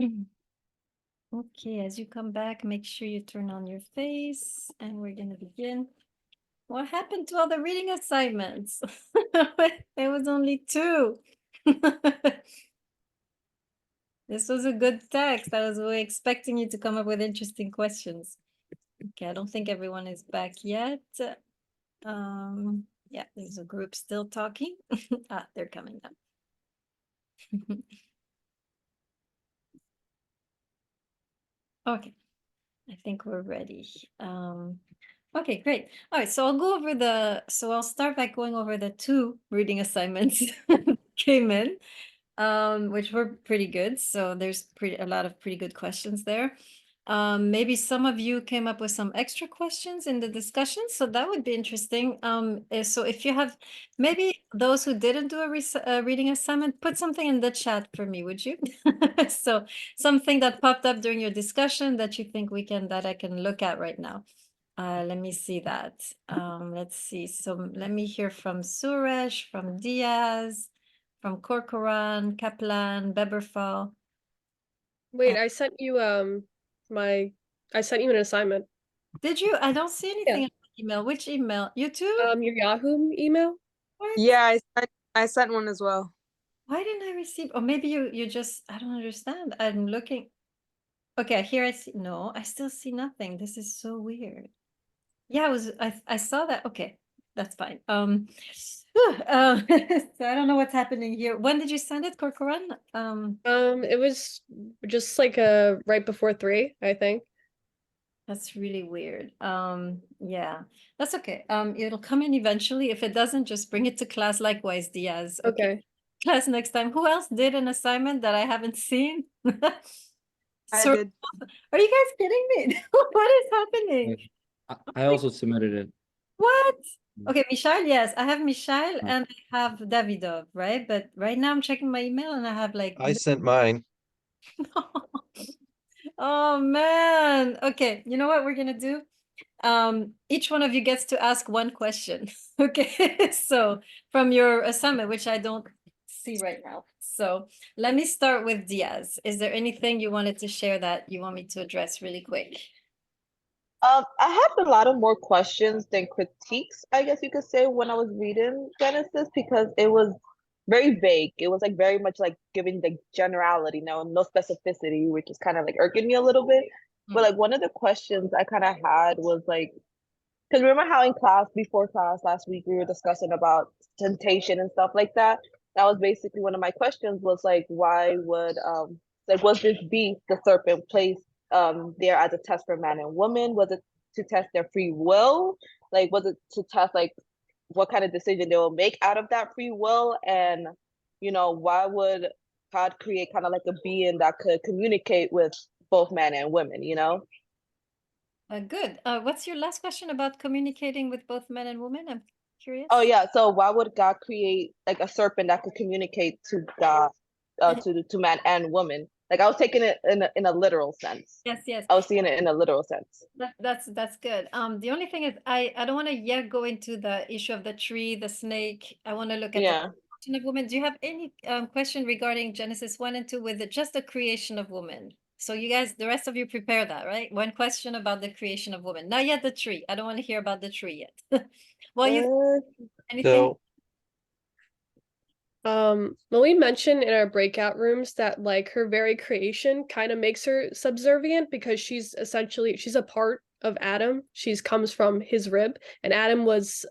Okay, as you come back, make sure you turn on your face and we're going to begin. What happened to all the reading assignments? There was only 2. This was a good text. I was really expecting you to come up with interesting questions. Okay, I don't think everyone is back yet. Yeah, there's a group still talking. They're coming up. Okay, I think we're ready. Okay, great. All right, so I'll start by going over the 2 reading assignments came in, which were pretty good. So there's a lot of pretty good questions there. Maybe some of you came up with some extra questions in the discussion, so that would be interesting. So if you have, maybe those who didn't do a reading assignment, put something in the chat for me, would you? So something that popped up during your discussion that you think that I can look at right now. Let me see that. Let's see. So let me hear from Suresh, from Diaz, from Corcoran, Kaplan, Beberfall. Wait, I sent you I sent you an assignment. Did you? I don't see Yeah. anything in my email. Which email? You too? Your Yahoo email? What? Yeah, I sent one as well. Why didn't I receive? Or maybe you just, I don't understand. I'm looking. Okay, here I see. No, I still see nothing. This is so weird. Yeah, I saw that. Okay, that's fine. So I don't know what's happening here. When did you send it, Corcoran? It was just like right before 3, I think. That's really weird. Yeah, that's okay. It'll come in eventually. If it doesn't, just bring it to class likewise, Diaz. Okay. Okay. Class next time. Who else did an assignment that I haven't seen? I So, did. are you guys kidding me? What is happening? I also submitted it. What? Okay, Michelle, yes, I have Michelle Uh, and I have Davidov, right? But right now I'm checking my email and I have like, I sent mine. oh man. Okay, you know what we're gonna do? Each one of you gets to ask one question. Okay, so from your assignment, which I don't see right now. So let me start with Diaz. Is there anything you wanted to share that you want me to address really quick? I had a lot of more questions than critiques, I guess you could say, when I was reading Genesis because it was very vague. It was like very much like giving the generality, no specificity, which is kind of like irking me a little bit. But like one of the questions I kind of had was like, because remember how in class, before class last week, we were discussing about temptation and stuff like that? That was basically one of my questions was like, why would, like, was this beast, the serpent, placed there as a test for man and woman? Was it to test their free will? Like, was it to test, like, what kind of decision they will make out of that free will? And, why would God create kind of like a being that could communicate with both men and women? Good. What's your last question about communicating with both men and women? I'm curious. Oh yeah, so why would God create like a serpent that could communicate to God, to man and woman? Like I was taking it in a literal sense. Yes, yes. I was seeing it in a literal sense. That's good. The only thing is I don't want to yet go into the issue of the tree, the snake. I want to look at the Yeah. creation of woman. Do you have any question regarding Genesis 1 and 2 with just the creation of woman? So you guys, the rest of you prepare that, right? One question about the creation of woman. Not yet the tree. I don't want to hear about the tree yet. Well, anything? So Well, we mentioned in our breakout rooms that like her very creation kind of makes her subservient because she's a part of Adam. She's comes from his rib, and Adam was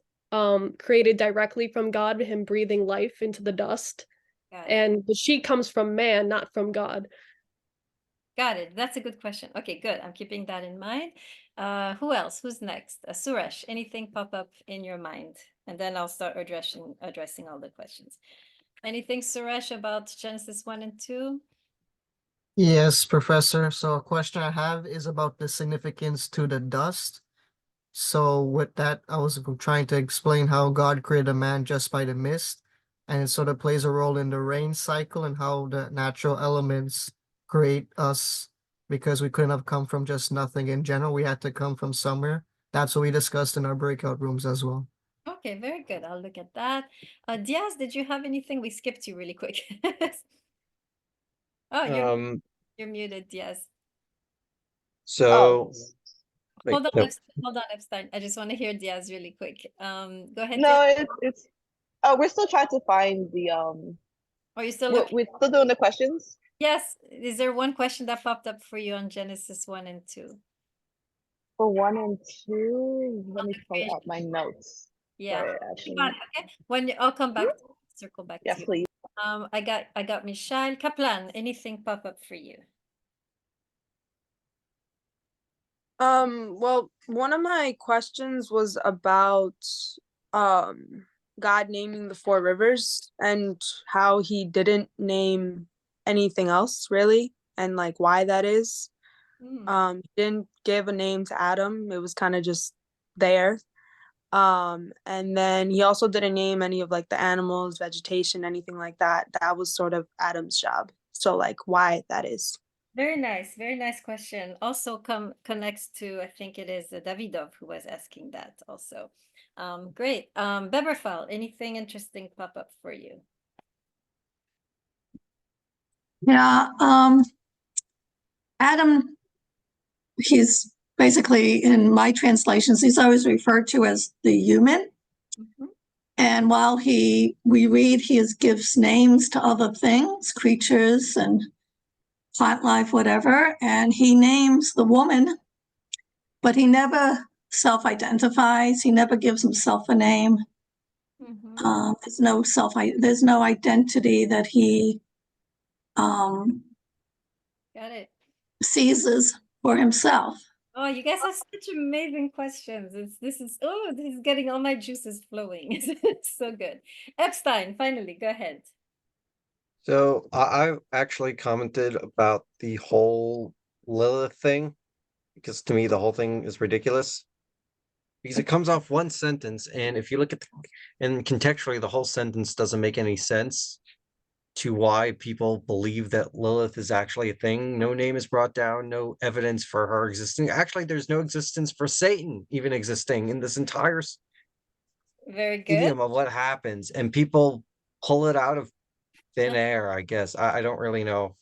created directly from God, him breathing life into the dust. Got it. But she comes from man, not from God. Got it. That's a good question. Okay, good. I'm keeping that in mind. Who else? Who's next? Suresh, anything pop up in your mind? And then I'll start addressing all the questions. Anything, Suresh, about Genesis 1 and 2? Yes, Professor. So a question I have is about the significance to the dust. So with that, I was trying to explain how God created a man just by the mist, and it sort of plays a role in the rain cycle and how the natural elements create us because we couldn't have come from just nothing in general. We had to come from somewhere. That's what we discussed in our breakout rooms as well. Okay, very good. I'll look at that. Diaz, did you have anything? We skipped you really quick. Oh, you're um You're muted, yes. Oh, So, wait, Hold on, no. hold on, Epstein. I just want to hear Diaz really quick. Go ahead, no, Diaz. it's we're still trying to find the Are you still we're, looking? we're still doing the questions. Yes. Is there one question that popped up for you on Genesis 1 and 2? For 1 and 2, let On me the pull creation. out my notes. Yeah. Sorry, You actually. got it, okay. I'll come back, circle back Yes, to you. please. I got Michelle Kaplan. Anything pop up for you? Well, one of my questions was about God naming the four rivers and how he didn't name anything else really, and like why that is. He didn't give a name to Adam. It was kind of just there. And then he also didn't name any of like the animals, vegetation, anything like that. That was sort of Adam's job. So like why that is. Very nice question. Also connects to, I think it is Davidov who was asking that also. Great. Beberfal, anything interesting pop up for you? Yeah, Adam, he's basically, in my translations, he's always referred to as the human. Mhm. And while we read, gives names to other things, creatures and plant life, whatever, and he names the woman, but he never self-identifies. He never gives himself a name. Mhm. There's no identity that he Got it. seizes for himself. Oh, you guys have such amazing questions. This is getting all my juices flowing. It's so good. Epstein, finally, go ahead. So I've actually commented about the whole Lilith thing because to me the whole thing is ridiculous because it comes off one sentence, and if you look at and contextually, the whole sentence doesn't make any sense to why people believe that Lilith is actually a thing. No name is brought down, no evidence for her existing. Actually, there's no existence for Satan even existing in this entire Very good. medium of what happens, and people pull it out of thin air, I guess. I don't really know.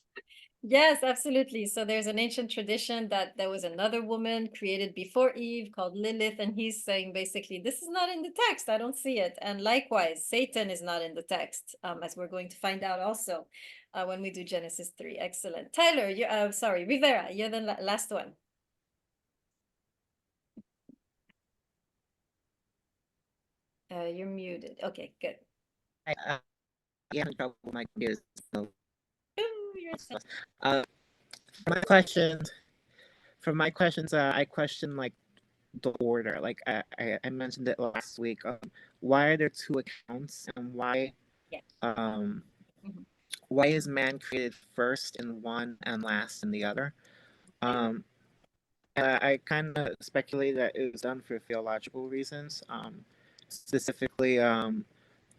Yes, absolutely. So there's an ancient tradition that there was another woman created before Eve called Lilith, and he's saying basically, this is not in the text. I don't see it. And likewise, Satan is not in the text, as we're going to find out also when we do Genesis 3. Excellent. Tyler, sorry, Rivera, you're the last one. You're muted. Okay, good. Yeah, having trouble with my computer. So, Ooh, you're for my questions, I question like the order. Like I mentioned it last week. Why are there two accounts, and why Yeah. um Mhm. why is man created first in one and last in the other? And I kind of speculate that it was done for theological reasons. Specifically,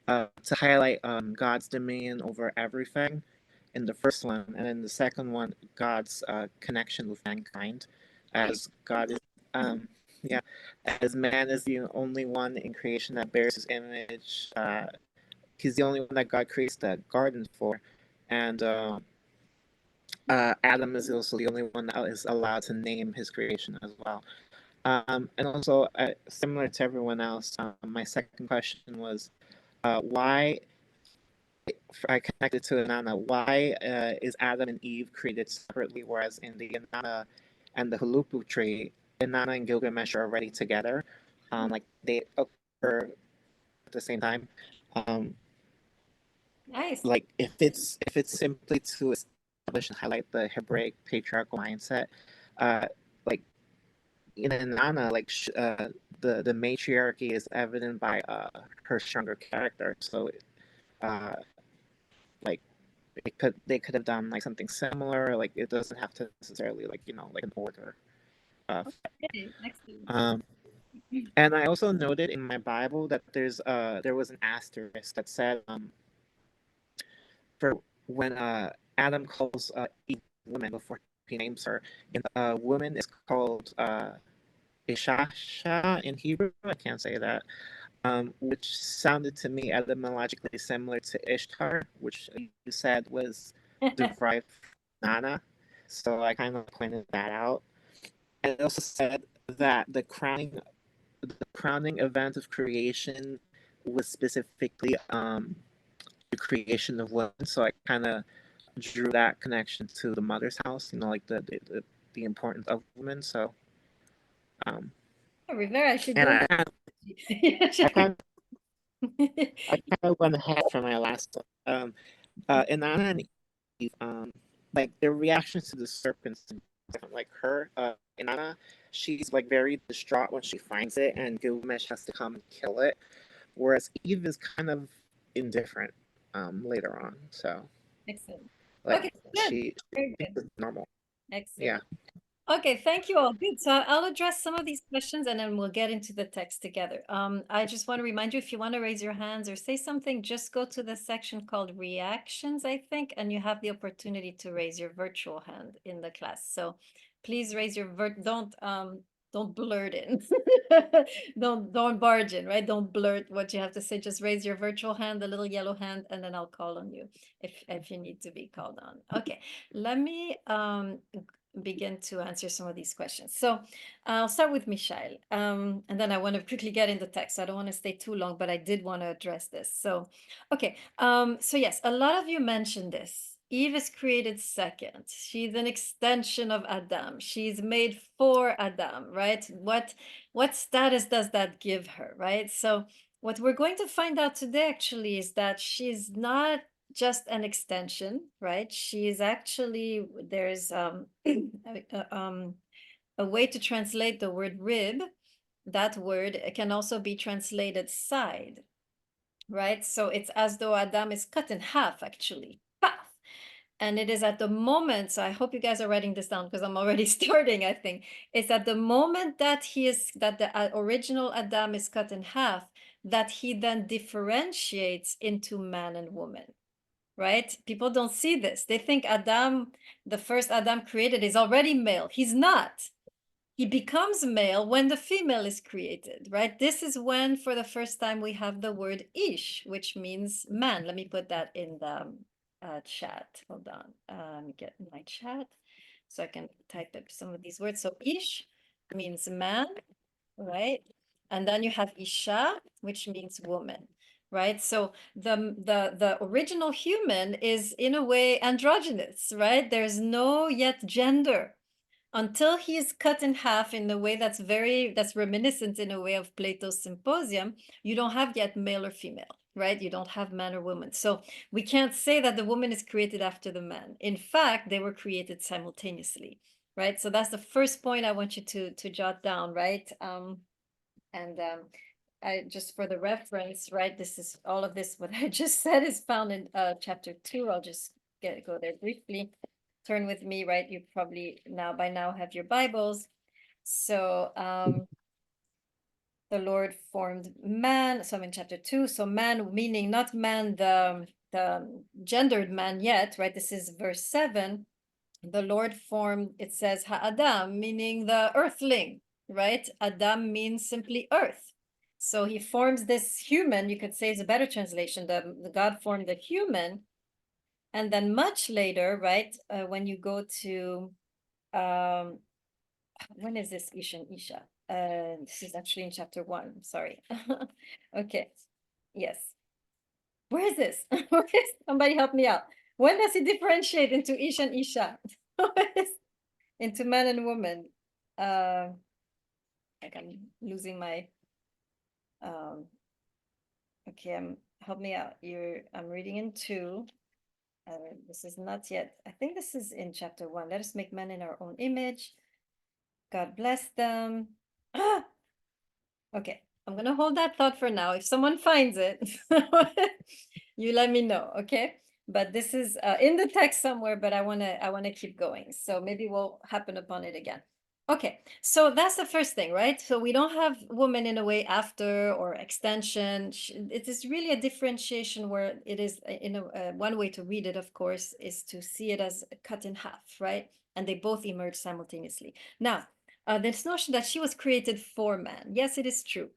to highlight God's dominion over everything in the first one, and then the second one, God's connection with mankind, as God is, yeah, as man is the only one in creation that bears His image. He's the only one that God creates the garden for, and Adam is also the only one that is allowed to name his creation as well. And also, similar to everyone else, my second question was, why I connected to Inanna. Why is Adam and Eve created separately, whereas in the Inanna and the Hulupu tree, Inanna and Gilgamesh are already together, like they occur at the same time. Nice. Like if it's simply to establish and highlight the Hebraic patriarchal mindset, like in Inanna, like the matriarchy is evident by her stronger character. So, like they could have done like something similar. Like it doesn't have to necessarily like like an order. Okay, excellent. And I also noted in my Bible that there was an asterisk that said for when Adam calls Eve woman before he names her, and woman is called Ishasha in Hebrew. I can't say that. Which sounded to me etymologically similar to Ishtar, which you said was derived from Nana. So I kind of pointed that out. And it also said that the crowning event of creation was specifically the creation of women. So I kind of drew that connection to the mother's house, like the importance of women. So Rivera, I should and go. I kind of went ahead from my last in Anna and Eve, like their reactions to the serpents different. Like her, in Anna, she's like very distraught when she finds it, and Gilgamesh has to come and kill it. Whereas Eve is kind of indifferent later on. So Excellent. like Okay, good. she Very thinks good. it's normal. Excellent. Yeah. Okay, thank you all. Good. So I'll address some of these questions and then we'll get into the text together. I just want to remind you, if you want to raise your hands or say something, just go to the section called reactions, I think, and you have the opportunity to raise your virtual hand in the class. So please raise your don't blurt in. Don't barge in, right? Don't blurt what you have to say. Just raise your virtual hand, the little yellow hand, and then I'll call on you if you need to be called on. Okay, let me begin to answer some of these questions. So I'll start with Michelle, and then I want to quickly get into text. I don't want to stay too long, but I did want to address this. So, okay. So yes, a lot of you mentioned this. Eve is created second. She's an extension of Adam. She's made for Adam, right? What status does that give her, right? So what we're going to find out today actually is that she's not just an extension, right? She is actually, there's a way to translate the word rib. That word can also be translated side, right? So it's as though Adam is cut in half, actually. Half. And it is at the moment, so I hope you guys are writing this down because I'm already starting, I think. It's at the moment that that the original Adam is cut in half, that he then differentiates into man and woman, right? People don't see this. They think Adam, the first Adam created, is already male. He's not. He becomes male when the female is created, right? This is when, for the first time, we have the word ish, which means man. Let me put that in the chat. Hold on. Let me get my chat so I can type up some of these words. So ish means man, right? And then you have isha, which means woman, right? So the original human is in a way androgynous, right? There's no yet gender until he is cut in half in a way that's reminiscent in a way of Plato's Symposium. You don't have yet male or female, right? You don't have man or woman. So we can't say that the woman is created after the man. In fact, they were created simultaneously, right? So that's the first point I want you to jot down, right? I just for the reference, right? This is all of this. What I just said is found in chapter 2. I'll just go there briefly. Turn with me, right? You probably by now have your Bibles. So the Lord formed man. So I'm in chapter 2. So man, meaning not man, the gendered man yet, right? This is verse 7. The Lord formed, it says Ha'adam, meaning the earthling, right? Adam means simply earth. So he forms this human, you could say is a better translation, the God formed the human. And then much later, right, when you go to, when is this Ish and Isha? This is actually in chapter 1, sorry. Okay, yes. Where is this? Somebody help me out. When does he differentiate into Ish and Isha? Into man and woman. Like I'm losing my okay, help me out. I'm reading in 2. This is not yet. I think this is in chapter 1. Let us make man in our own image. God bless them. Ah! Okay, I'm gonna hold that thought for now. If someone finds it, you let me know, okay? But this is in the text somewhere, but I wanna keep going. So maybe we'll happen upon it again. Okay, so that's the first thing, right? So we don't have woman in a way after or extension. It is really a differentiation where it is in one way to read it, of course, is to see it as cut in half, right? And they both emerge simultaneously. Now, this notion that she was created for man. Yes, it is true.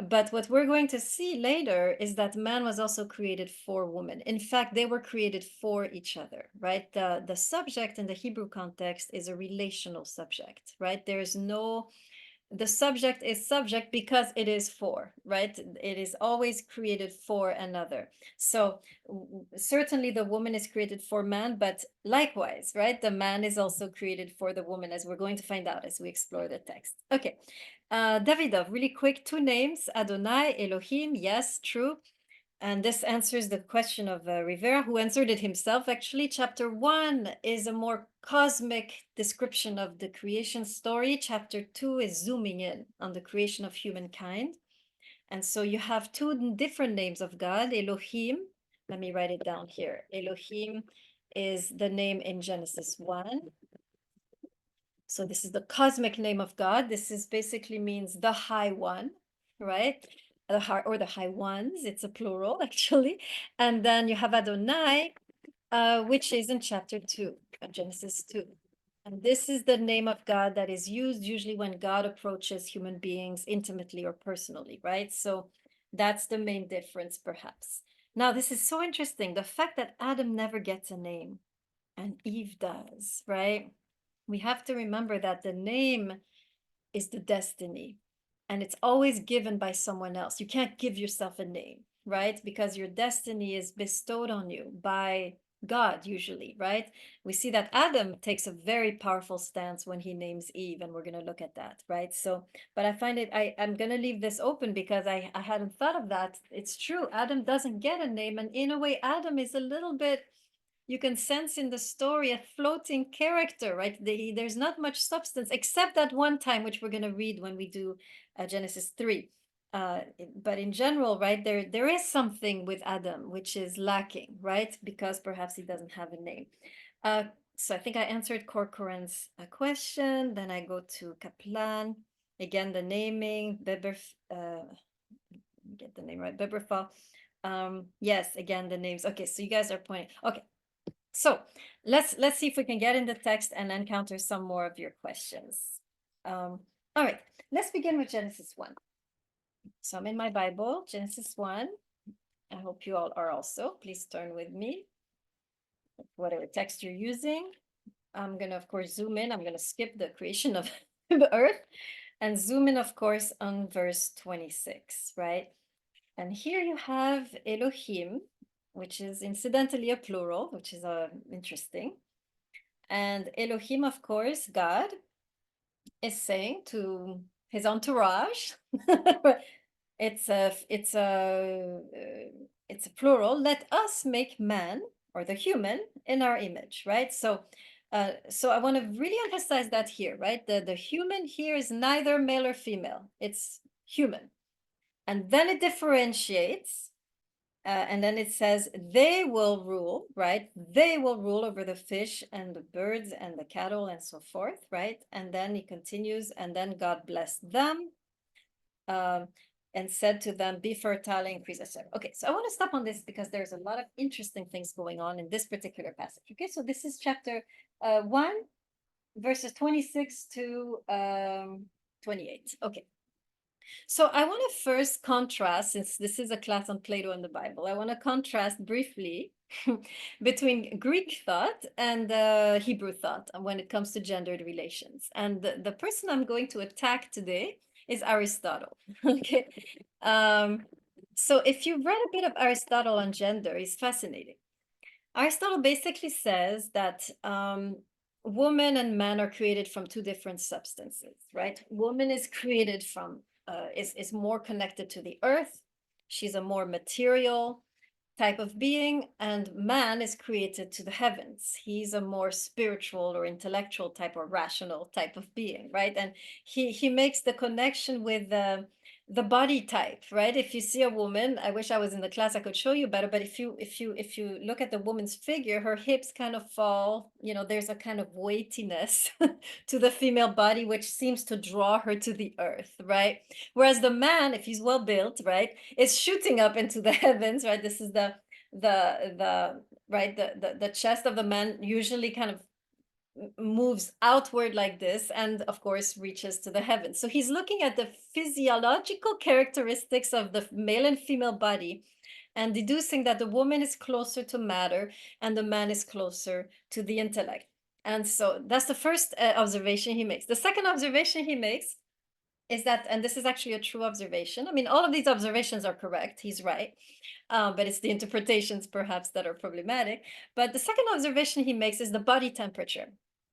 But what we're going to see later is that man was also created for woman. In fact, they were created for each other, right? The subject in the Hebrew context is a relational subject, right? There's no, the subject is subject because it is for, right? It is always created for another. So certainly the woman is created for man, but likewise, right? The man is also created for the woman, as we're going to find out as we explore the text. Okay. Davidov, really quick, 2 names, Adonai, Elohim, yes, true. And this answers the question of Rivera, who answered it himself. Actually, chapter 1 is a more cosmic description of the creation story. Chapter 2 is zooming in on the creation of humankind. And so you have 2 different names of God, Elohim. Let me write it down here. Elohim is the name in Genesis 1. So this is the cosmic name of God. This is basically means the high one, right? The high, or the high ones. It's a plural actually. And then you have Adonai, which is in chapter 2 of Genesis 2. And this is the name of God that is used usually when God approaches human beings intimately or personally, right? So that's the main difference, perhaps. Now, this is so interesting. The fact that Adam never gets a name and Eve does, right? We have to remember that the name is the destiny, and it's always given by someone else. You can't give yourself a name, right? Because your destiny is bestowed on you by God usually, right? We see that Adam takes a very powerful stance when he names Eve, and we're going to look at that, right? So, but I find it, I'm going to leave this open because I hadn't thought of that. It's true. Adam doesn't get a name, and in a way, Adam is a little bit, you can sense in the story a floating character, right? There's not much substance except that one time, which we're going to read when we do Genesis 3. But in general, right, there is something with Adam which is lacking, right? Because perhaps he doesn't have a name. So I think I answered Corcoran's question. Then I go to Kaplan. Again, the naming, Beber, get the name right, Beberfall. Yes, again, the names. Okay, so you guys are pointing. Okay, so let's see if we can get in the text and encounter some more of your questions. All right, let's begin with Genesis 1. So I'm in my Bible, Genesis 1. I hope you all are also. Please turn with me, whatever text you're using. I'm going to, of course, zoom in. I'm going to skip the creation of the earth and zoom in, of course, on verse 26, right? And here you have Elohim, which is incidentally a plural, which is interesting. And Elohim, of course, God, is saying to his entourage, it's a plural. Let us make man, or the human, in our image, right? So, so I want to really emphasize that here, right? The human here is neither male or female; it's human, and then it differentiates. And then it says, they will rule, right? They will rule over the fish and the birds and the cattle and so forth, right? And then he continues, and then God blessed them and said to them, be fertile, increase, etc. Okay, so I want to stop on this because there's a lot of interesting things going on in this particular passage. Okay, so this is chapter 1, verses 26 to 28. Okay. So I want to first contrast, since this is a class on Plato and the Bible, I want to contrast briefly between Greek thought and Hebrew thought when it comes to gendered relations. And the person I'm going to attack today is Aristotle. Okay. So if you've read a bit of Aristotle on gender, it's fascinating. Aristotle basically says that woman and man are created from 2 different substances, right? Woman is created from, is more connected to the earth. She's a more material type of being, and man is created to the heavens. He's a more spiritual or intellectual type or rational type of being, right? And he makes the connection with the body type, right? If you see a woman, I wish I was in the class, I could show you better, but if you look at the woman's figure, her hips kind of fall, you know, there's a kind of weightiness to the female body, which seems to draw her to the earth, right? Whereas the man, if he's well built, right, is shooting up into the heavens, right? This is the right, the chest of the man usually kind of moves outward like this and of course reaches to the heavens. So he's looking at the physiological characteristics of the male and female body and deducing that the woman is closer to matter and the man is closer to the intellect. And so that's the first observation he makes. The second observation he makes is that, and this is actually a true observation. I mean, all of these observations are correct. He's right. But it's the interpretations perhaps that are problematic. But the second observation he makes is the body temperature.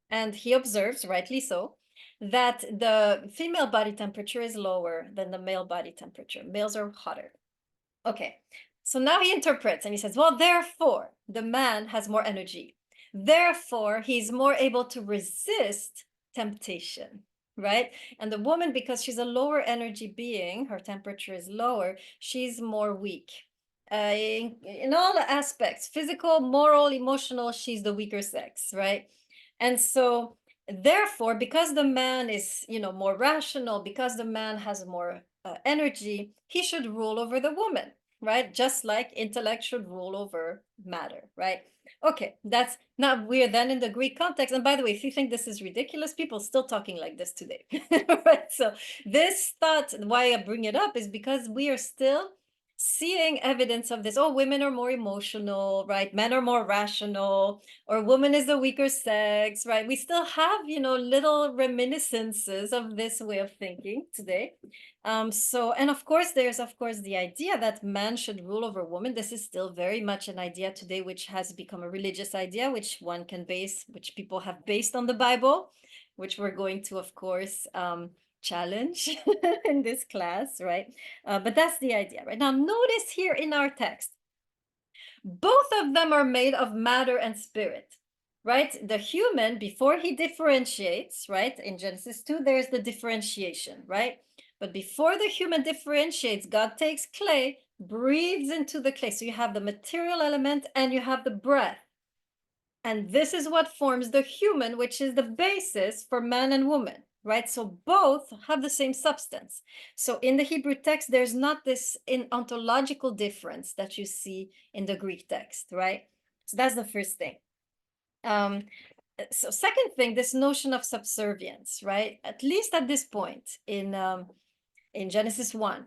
And he observes, rightly so, that the female body temperature is lower than the male body temperature. Males are hotter. Okay, so now he interprets and he says, well, therefore, the man has more energy. Therefore, he's more able to resist temptation, right? And the woman, because she's a lower energy being, her temperature is lower, she's more weak. In all the aspects, physical, moral, emotional, she's the weaker sex, right? And so therefore, because the man is, more rational, because the man has more energy, he should rule over the woman, right? Just like intellect should rule over matter, right? Okay, that's not weird then in the Greek context. And by the way, if you think this is ridiculous, people still talking like this today, right? So this thought, why I bring it up is because we are still seeing evidence of this. Oh, women are more emotional, right? Men are more rational, or woman is the weaker sex, right? We still have, little reminiscences of this way of thinking today. And of course, there's the idea that man should rule over woman. This is still very much an idea today, which has become a religious idea, which people have based on the Bible, which we're going to, of course, challenge in this class, right? But that's the idea, right? Now, notice here in our text, both of them are made of matter and spirit, right? The human, before he differentiates, right? In Genesis 2, there's the differentiation, right? But before the human differentiates, God takes clay, breathes into the clay. So you have the material element and you have the breath. And this is what forms the human, which is the basis for man and woman, right? So both have the same substance. So in the Hebrew text, there's not this ontological difference that you see in the Greek text, right? So that's the first thing. So second thing, this notion of subservience, right? At least at this point in Genesis 1,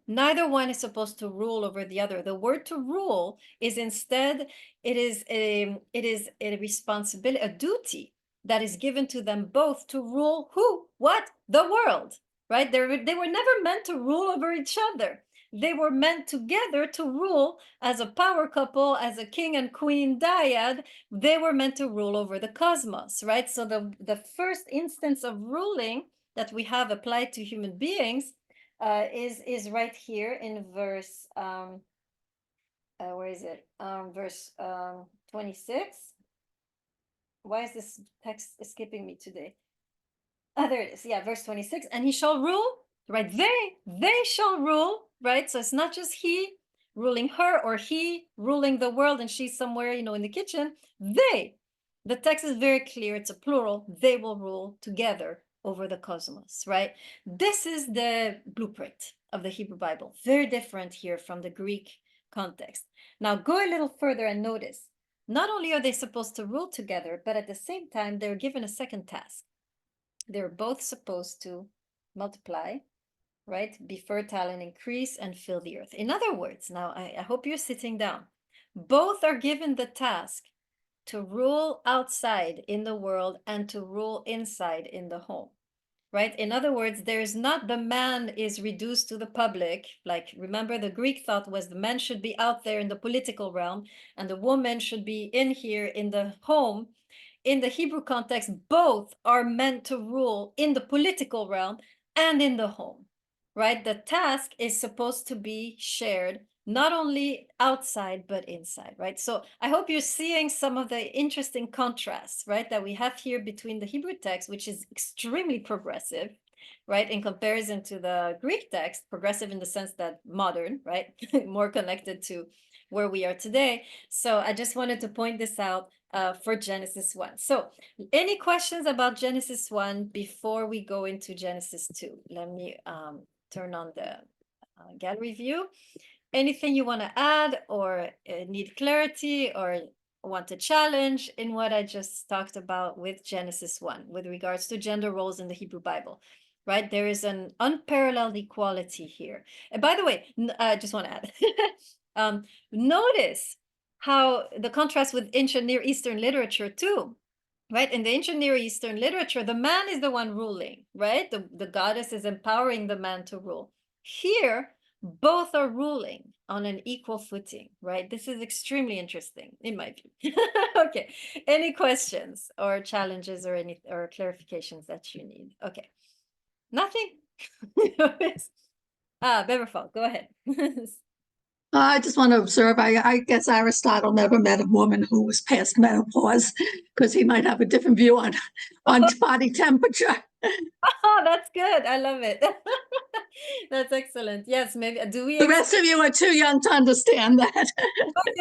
neither one is supposed to rule over the other. The word to rule is instead, it is a responsibility, a duty that is given to them both to rule who? What? The world, right? They were never meant to rule over each other. They were meant together to rule as a power couple, as a king and queen dyad. They were meant to rule over the cosmos, right? So the first instance of ruling that we have applied to human beings is right here in verse where is it? Verse 26. Why is this text escaping me today? There it is. Yeah, verse 26. And he shall rule, right? They shall rule, right? So it's not just he ruling her or he ruling the world and she's somewhere, in the kitchen. The text is very clear. It's a plural. They will rule together over the cosmos, right? This is the blueprint of the Hebrew Bible. Very different here from the Greek context. Now go a little further and notice, not only are they supposed to rule together, but at the same time, they're given a second task. They're both supposed to multiply, right? Be fertile and increase and fill the earth. In other words, now I hope you're sitting down. Both are given the task to rule outside in the world and to rule inside in the home, right? In other words, there's not the man is reduced to the public. Like, remember, the Greek thought was the man should be out there in the political realm and the woman should be in here in the home. In the Hebrew context, both are meant to rule in the political realm and in the home, right? The task is supposed to be shared not only outside, but inside, right? So I hope you're seeing some of the interesting contrasts, right, that we have here between the Hebrew text, which is extremely progressive, right, in comparison to the Greek text, progressive in the sense that modern, right, more connected to where we are today. So I just wanted to point this out for Genesis 1. So any questions about Genesis 1 before we go into Genesis 2? Let me turn on the gallery view. Anything you want to add or need clarity or want to challenge in what I just talked about with Genesis 1 with regards to gender roles in the Hebrew Bible, right? There is an unparalleled equality here. And by the way, I just want to add, notice how the contrast with ancient Near Eastern literature too, right? In the ancient Near Eastern literature, the man is the one ruling, right? The goddess is empowering the man to rule. Here, both are ruling on an equal footing, right? This is extremely interesting in my view. Okay, any questions or challenges or any or clarifications that you need? Okay, nothing. Beverfall, go ahead. I just want to observe, I guess Aristotle never met a woman who was past menopause because he might have a different view on body temperature. Oh, that's good. I love it. That's excellent. Yes, maybe do we The rest of you are too young to understand that.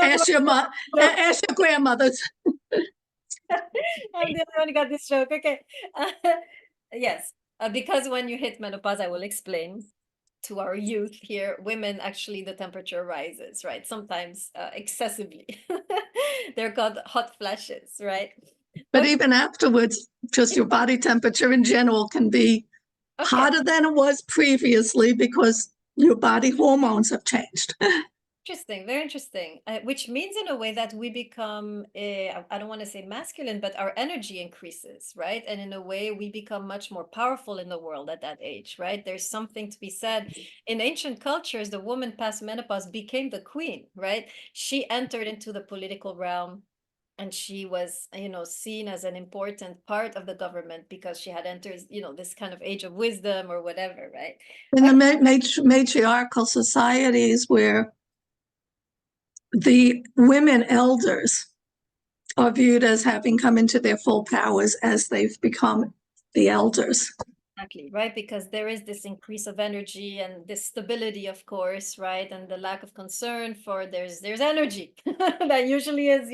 Ask your ask your grandmothers. I'm the only one who got this joke. Okay. Yes, because when you hit menopause, I will explain to our youth here, women actually the temperature rises, right? Sometimes excessively. They're called hot flashes, right? But Okay. even afterwards, just your body temperature in general can be hotter than it was previously because your body hormones have changed. Interesting, very interesting. Which means in a way that we become, I don't want to say masculine, but our energy increases, right? And in a way, we become much more powerful in the world at that age, right? There's something to be said. In ancient cultures, the woman past menopause became the queen, right? She entered into the political realm and she was, seen as an important part of the government because she had entered, this kind of age of wisdom or whatever, right? In the matriarchal societies where the women elders are viewed as having come into their full powers as they've become the elders. Exactly, right? Because there is this increase of energy and this stability, of course, right? And the lack of concern for there's energy that usually is,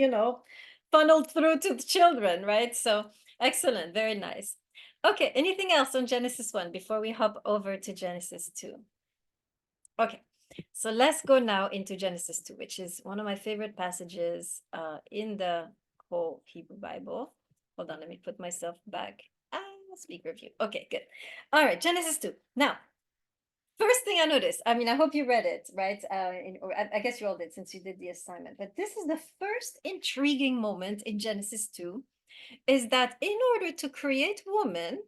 funneled through to the children, right? So excellent, very nice. Okay, anything else on Genesis 1 before we hop over to Genesis 2? Okay, so let's go now into Genesis 2, which is one of my favorite passages in the whole Hebrew Bible. Hold on, let me put myself back. Speaker view. Okay, good. All right, Genesis 2. Now, first thing I noticed, I hope you read it, right? Or I guess you all did since you did the assignment, but this is the first intriguing moment in Genesis 2, is that in order to create woman,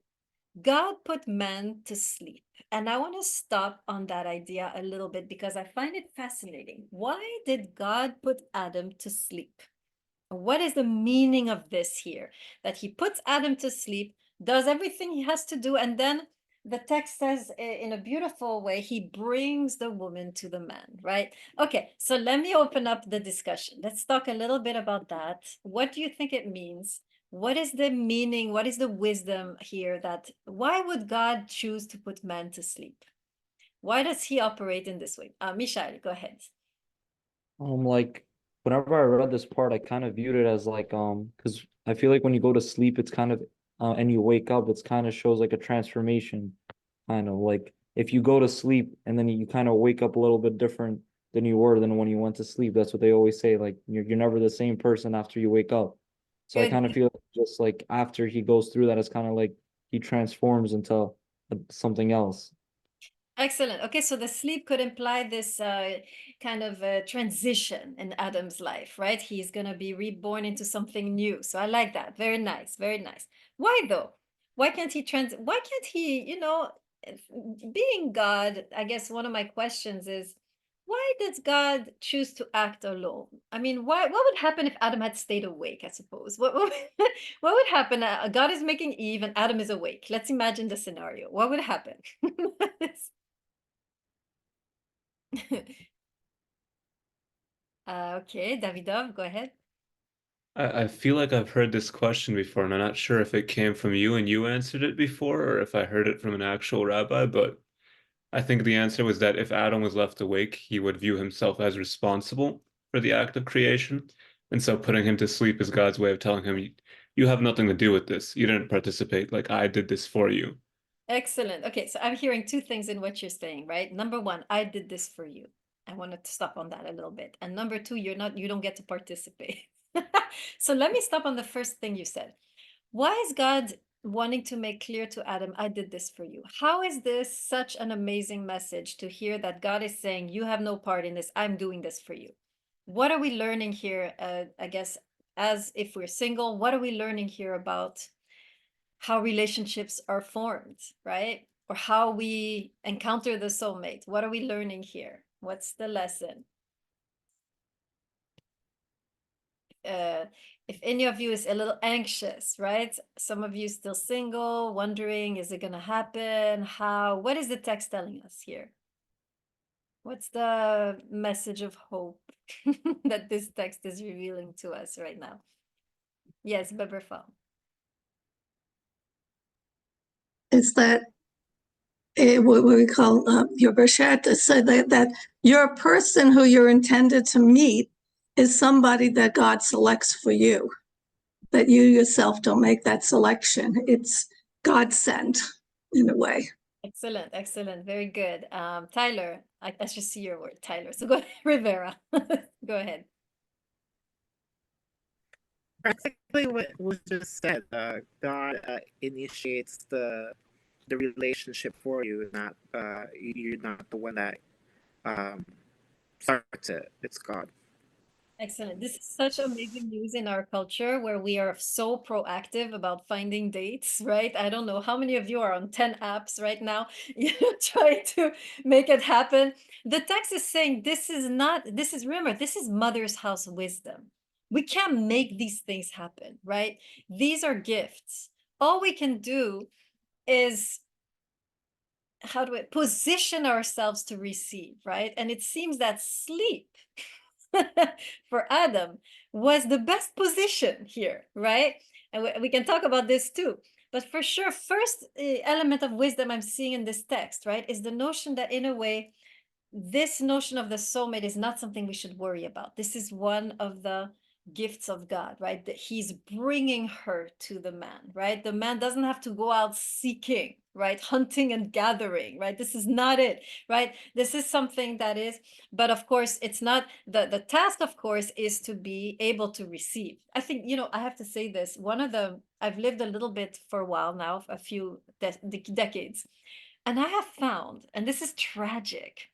God put man to sleep. And I want to stop on that idea a little bit because I find it fascinating. Why did God put Adam to sleep? What is the meaning of this here? That he puts Adam to sleep, does everything he has to do, and then the text says in a beautiful way, he brings the woman to the man, right? Okay, so let me open up the discussion. Let's talk a little bit about that. What do you think it means? What is the meaning? What is the wisdom here that why would God choose to put man to sleep? Why does he operate in this way? Michal, go ahead. Like whenever I read this part, I kind of viewed it as like because I feel like when you go to sleep, it's kind of and you wake up, it's kind of shows like a transformation, kind of like if you go to sleep and then you kind of wake up a little bit different than you were than when you went to sleep. That's what they always say, like you're never the same person after you wake up. So I Good. kind of feel just like after he goes through that, it's kind of like he transforms into something else. Excellent. Okay, so the sleep could imply this kind of transition in Adam's life, right? He's going to be reborn into something new. So I like that. Very nice. Very nice. Why though? Why can't he, being God, I guess one of my questions is, why does God choose to act alone? What would happen if Adam had stayed awake, I suppose? What would happen? God is making Eve and Adam is awake. Let's imagine the scenario. What would happen? Okay, Davidov, go ahead. I feel like I've heard this question before, and I'm not sure if it came from you and you answered it before, or if I heard it from an actual rabbi, but I think the answer was that if Adam was left awake, he would view himself as responsible for the act of creation. And so putting him to sleep is God's way of telling him, you have nothing to do with this. You didn't participate. Like I did this for you. Excellent. Okay, so I'm hearing two things in what you're saying, right? Number one, I did this for you. I wanted to stop on that a little bit. And number two, you don't get to participate. So let me stop on the first thing you said. Why is God wanting to make clear to Adam, I did this for you? How is this such an amazing message to hear that God is saying, you have no part in this, I'm doing this for you? What are we learning here? I guess, as if we're single, what are we learning here about how relationships are formed, right? Or how we encounter the soulmate? What are we learning here? What's the lesson? If any of you is a little anxious, right? Some of you still single, wondering, is it going to happen? How? What is the text telling us here? What's the message of hope that this text is revealing to us right now? Yes, Beberfal. Is that what we call your Berchet, so that your person who you're intended to meet is somebody that God selects for you, that you yourself don't make that selection. It's God sent in a way. Excellent, excellent, very good. Tyler, I should see your word, Tyler. So go Rivera, go ahead. Practically what was just said. God initiates the relationship for you, not you're not the one that um, starts it. It's God. Excellent. This is such amazing news in our culture where we are so proactive about finding dates, right? I don't know how many of you are on 10 apps right now, you know, trying to make it happen. The text is saying this is not, this is, remember, this is mother's house wisdom. We can't make these things happen, right? These are gifts. All we can do is, how do we position ourselves to receive, right? And it seems that sleep for Adam was the best position here, right? And we can talk about this too. But for sure, first element of wisdom I'm seeing in this text, right, is the notion that in a way, this notion of the soulmate is not something we should worry about. This is one of the gifts of God, right? That he's bringing her to the man, right? The man doesn't have to go out seeking, right? Hunting and gathering, right? This is not it, right? This is something that is, but of course, it's not, the task, of course, is to be able to receive. I think, you know, I have to say this, I've lived a little bit for a while now, a few decades, and I have found, and this is tragic,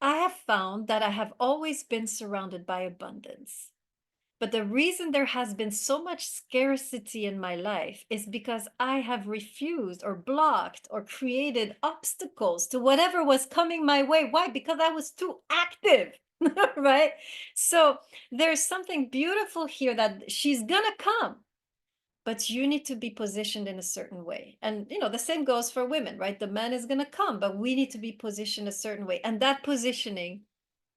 I have found that I have always been surrounded by abundance. But the reason there has been so much scarcity in my life is because I have refused or blocked or created obstacles to whatever was coming my way. Why? Because I was too active, right? So there's something beautiful here that she's gonna come, but you need to be positioned in a certain way. And you know, the same goes for women, right? The man is going to come, but we need to be positioned a certain way, and that positioning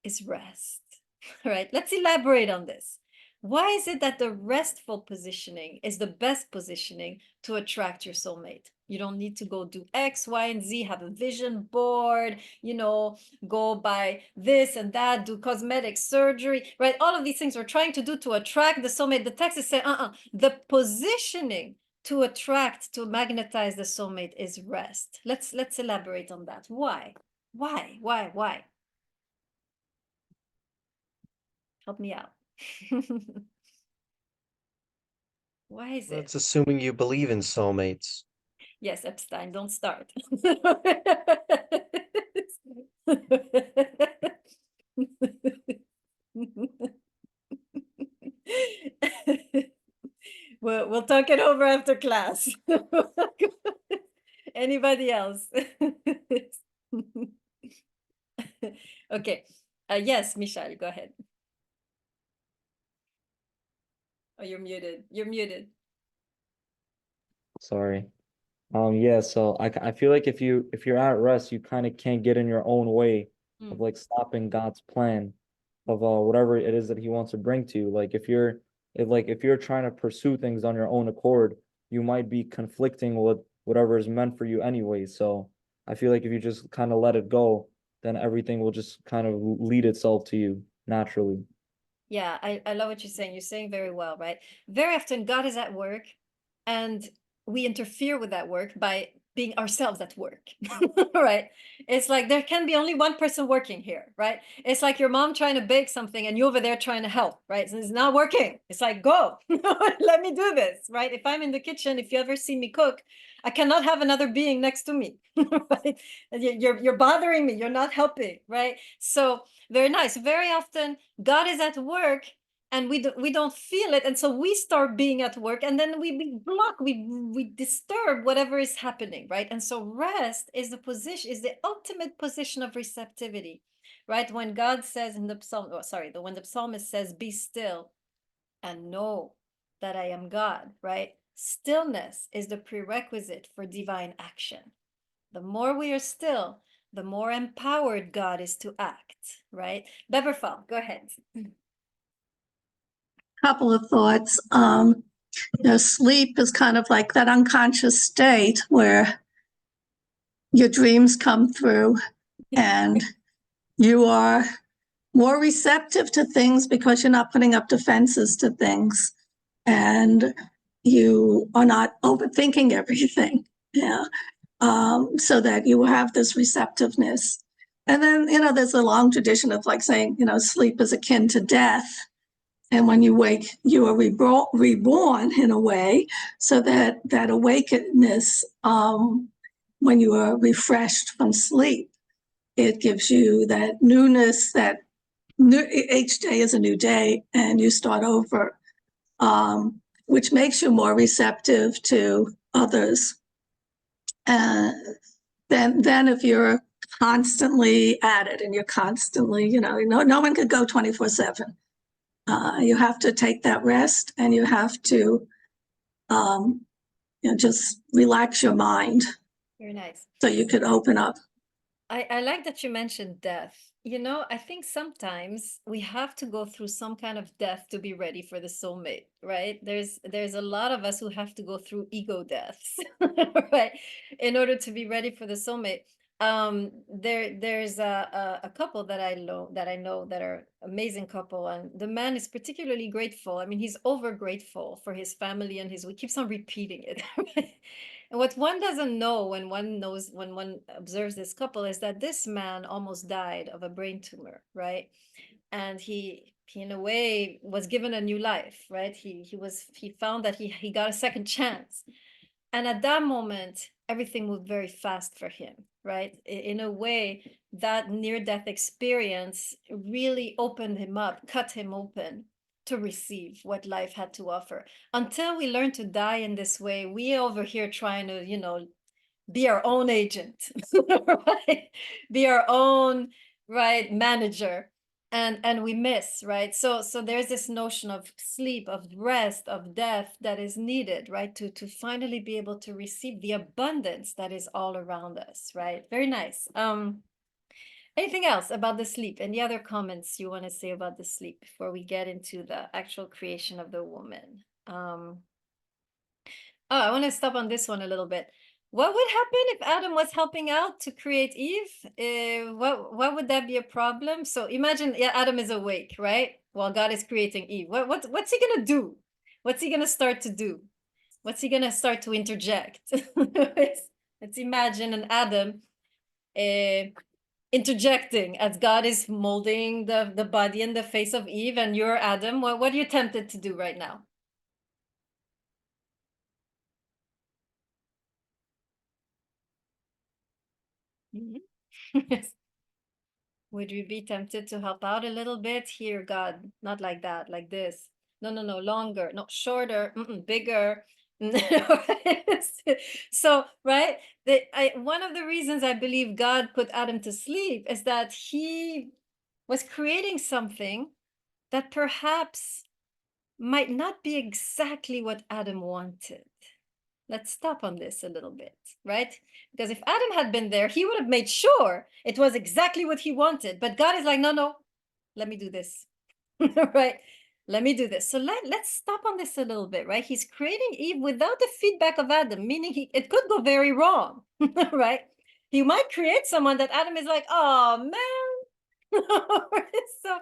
is rest. Right, let's elaborate on this. Why is it that the restful positioning is the best positioning to attract your soulmate? You don't need to go do X, Y, and Z, have a vision board, you know, go buy this and that, do cosmetic surgery, right? All of these things we're trying to do to attract the soulmate. The text is saying, the positioning to attract, to magnetize the soulmate is rest. Let's elaborate on that. Why? Why? Help me out. Why is it? That's assuming you believe in soulmates. Yes, Epstein, don't start. We'll talk it over after class. Anybody else? Okay. Yes, Michelle, go ahead. Oh, you're muted. You're muted. Sorry. Yeah, so I feel like if you're at rest, you kind of can't get in your own way of like stopping God's plan of whatever it is that he wants to bring to you. Like if you're trying to pursue things on your own accord, you might be conflicting with whatever is meant for you anyway. So I feel like if you just kind of let it go, then everything will just kind of lead itself to you naturally. Yeah, I love what you're saying. You're saying very well, right? Very often God is at work and we interfere with that work by being ourselves at work, right? It's like there can be only one person working here, right? It's like your mom trying to bake something and you over there trying to help, right? So it's not working. It's like, go, let me do this, right? If I'm in the kitchen, if you ever see me cook, I cannot have another being next to me, right? You're bothering me. You're not helping, right? So very nice. Very often God is at work and we don't feel it, and so we start being at work, and then we block, we disturb whatever is happening, right? And so rest is the ultimate position of receptivity, right? When God says in the psalm, when the psalmist says, be still and know that I am God, right? Stillness is the prerequisite for divine action. The more we are still, the more empowered God is to act, right? Beverfall, go ahead. Couple of thoughts. Sleep is kind of like that unconscious state where your dreams come through and you are more receptive to things because you're not putting up defenses to things and you are not overthinking everything. Yeah. So that you have this receptiveness. And then, there's a long tradition of like saying, sleep is akin to death. And when you wake, you are reborn in a way, so that awakeness, when you are refreshed from sleep, it gives you that newness, each day is a new day and you start over, which makes you more receptive to others. And then if you're constantly at it and you're constantly, no one could go 24/7. You have to take that rest and you have to just relax your mind. Very nice. So you could open up. I like that you mentioned death. I think sometimes we have to go through some kind of death to be ready for the soulmate, right? There's a lot of us who have to go through ego deaths, right? In order to be ready for the soulmate. There's a couple that I know that are amazing couple, and the man is particularly grateful. I mean, he's over grateful for his family and he keeps on repeating it. Right? And what one doesn't know when one observes this couple is that this man almost died of a brain tumor, right? And he in a way was given a new life, right? He found that he got a second chance. And at that moment, everything moved very fast for him, right? In a way, that near-death experience really opened him up, cut him open to receive what life had to offer. Until we learn to die in this way, we over here trying to, be our own agent, right? Be our own, right, manager. And we miss, right? So there's this notion of sleep, of rest, of death that is needed, right? To finally be able to receive the abundance that is all around us, right? Very nice. Anything else about the sleep? Any other comments you want to say about the sleep before we get into the actual creation of the woman? I want to stop on this one a little bit. What would happen if Adam was helping out to create Eve? What would that be a problem? So imagine, yeah, Adam is awake, right? While God is creating Eve. What's he gonna do? What's he gonna start to do? What's he gonna start to interject? Let's imagine an Adam interjecting as God is molding the body and the face of Eve, and you're Adam. What are you tempted to do right now? Yes. Would you be tempted to help out a little bit? Here, God, not like that, like this. No, longer, no, shorter, bigger. So, right, one of the reasons I believe God put Adam to sleep is that he was creating something that perhaps might not be exactly what Adam wanted. Let's stop on this a little bit, right? Because if Adam had been there, he would have made sure it was exactly what he wanted. But God is like, no, let me do this, right? Let me do this. So let's stop on this a little bit, right? He's creating Eve without the feedback of Adam, meaning it could go very wrong, right? He might create someone that Adam is like, oh, man. So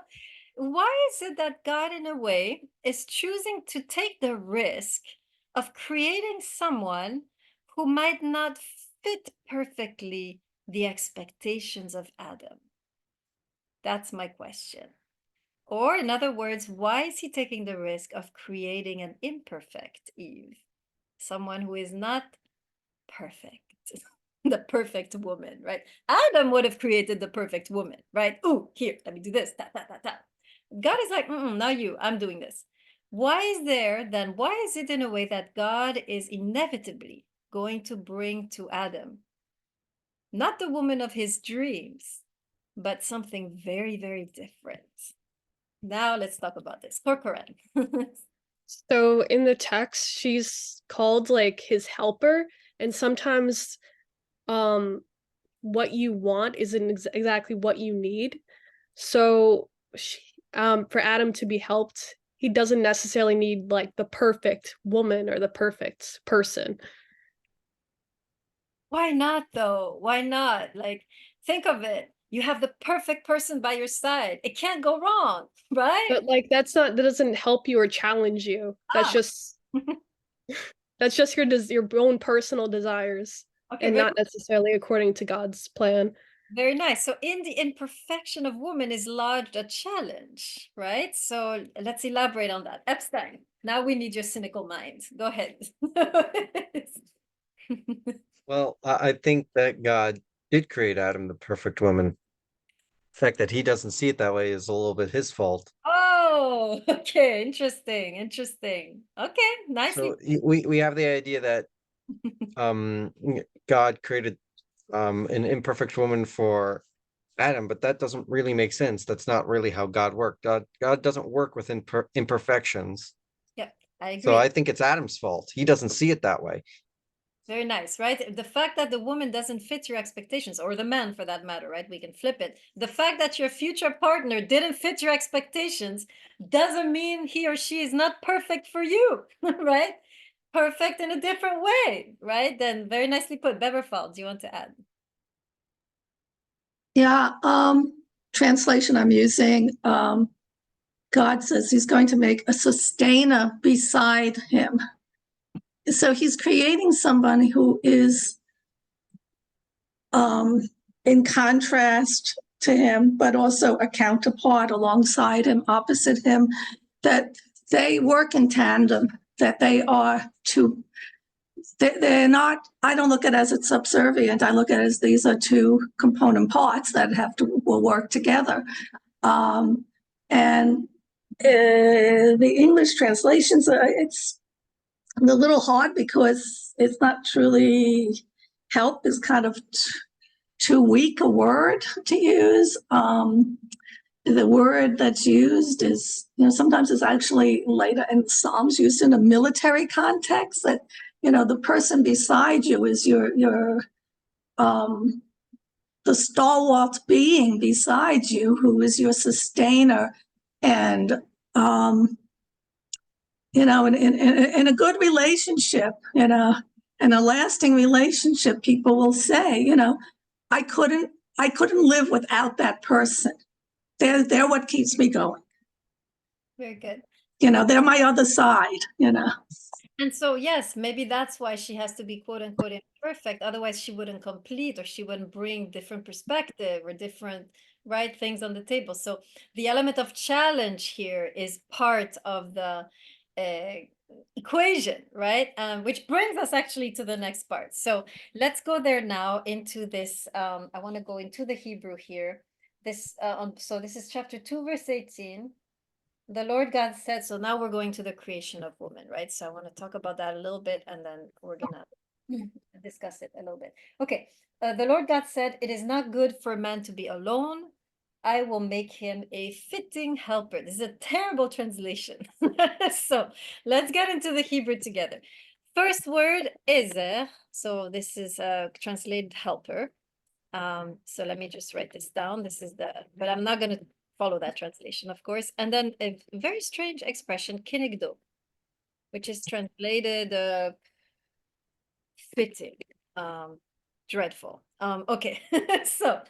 why is it that God, in a way, is choosing to take the risk of creating someone who might not fit perfectly the expectations of Adam? That's my question. Or, in other words, why is he taking the risk of creating an imperfect Eve? Someone who is not perfect, the perfect woman, right? Adam would have created the perfect woman, right? Oh, here, let me do this, that. God is like, not you, I'm doing this. Why is it in a way that God is inevitably going to bring to Adam not the woman of his dreams, but something very, very different? Now let's talk about this. Corcoran. So in the text, she's called like his helper, and sometimes what you want isn't exactly what you need. So for Adam to be helped, he doesn't necessarily need like the perfect woman or the perfect person. Why not though? Why not? Like, think of it. You have the perfect person by your side. It can't go wrong, right? But like that doesn't help you or challenge you. That's just your own personal desires, Okay, and not necessarily according to God's plan. very nice. So in the imperfection of woman is lodged a challenge, right? So let's elaborate on that. Epstein, now we need your cynical mind. Go ahead. Well, I think that God did create Adam the perfect woman. The fact that he doesn't see it that way is a little bit his fault. Oh, okay, interesting. Okay, nicely. So we have the idea that God created an imperfect woman for Adam, but that doesn't really make sense. That's not really how God worked. God doesn't work with imperfections. Yeah, I agree. So I think it's Adam's fault. He doesn't see it that way. Very nice, right? The fact that the woman doesn't fit your expectations, or the man for that matter, right? We can flip it. The fact that your future partner didn't fit your expectations doesn't mean he or she is not perfect for you, right? Perfect in a different way, right? Then very nicely put. Beverfall, do you want to add? Yeah, translation I'm using, God says he's going to make a sustainer beside him. So he's creating somebody who is in contrast to him, but also a counterpart alongside him, opposite him, that they work in tandem, that they are two. They're not, I don't look at it as it's subservient. I look at it as these are two component parts that will work together. And the English translations, it's a little hard because it's not truly help is kind of too weak a word to use. The word that's used is, sometimes it's actually later in Psalms used in a military context, that, the person beside you is your the stalwart being beside you who is your sustainer. And, in a good relationship, in a lasting relationship, people will say, I couldn't live without that person. They're what keeps me going. Very good. They're my other side, And so, yes, maybe that's why she has to be quote unquote imperfect. Otherwise, she wouldn't complete, or she wouldn't bring different perspective or different right things on the table. So the element of challenge here is part of the equation, right? Which brings us actually to the next part. So let's go there now into this. I want to go into the Hebrew here. So this is chapter 2, verse 18. The Lord God said, so now we're going to the creation of woman, right? So I want to talk about that a little bit, and then we're going to discuss it a little bit. Okay. The Lord God said, it is not good for man to be alone. I will make him a fitting helper. This is a terrible translation. So let's get into the Hebrew together. First word, ezer. So this is a translated helper. So let me just write this down. But I'm not going to follow that translation, of course. And then a very strange expression, kinigdo, which is translated fitting, dreadful. Okay, so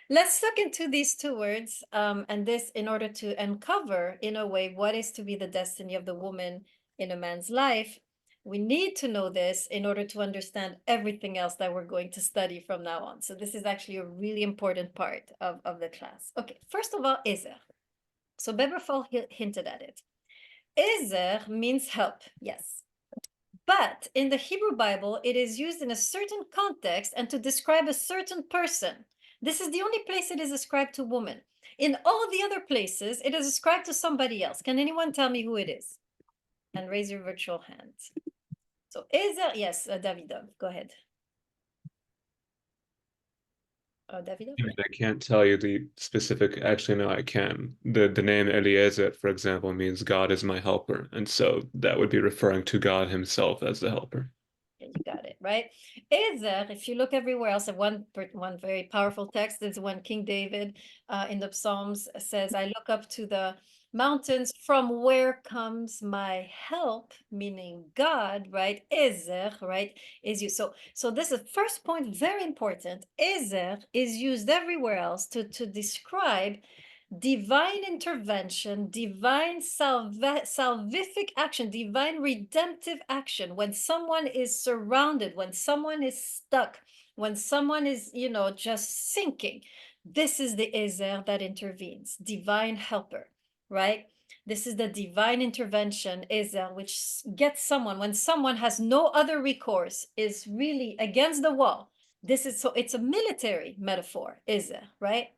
let's look into these two words, and this in order to uncover, in a way, what is to be the destiny of the woman in a man's life. We need to know this in order to understand everything else that we're going to study from now on. So this is actually a really important part of the class. Okay, first of all, Ezer. So Beberfall hinted at it. Ezer means help, yes. But in the Hebrew Bible, it is used in a certain context and to describe a certain person. This is the only place it is ascribed to woman. In all the other places, it is ascribed to somebody else. Can anyone tell me who it is? And raise your virtual hand. So Ezer, yes, Davidov, go ahead. Davidov? I can't tell you the specific, actually, no, I can. The name Eliezer, for example, means God is my helper. And so that would be referring to God himself as the helper. You got it, right? Ezer, if you look everywhere else, one very powerful text is when King David in the Psalms says, I look up to the mountains, from where comes my help, meaning God, right? Ezer, right, is used. So this is first point, very important. Ezer is used everywhere else to describe divine intervention, divine salvific action, divine redemptive action. When someone is surrounded, when someone is stuck, when someone is, just sinking, this is the Ezer that intervenes, divine helper, right? This is the divine intervention, Ezer, which gets someone, when someone has no other recourse, is really against the wall. This is, so it's a military metaphor, Ezer, right?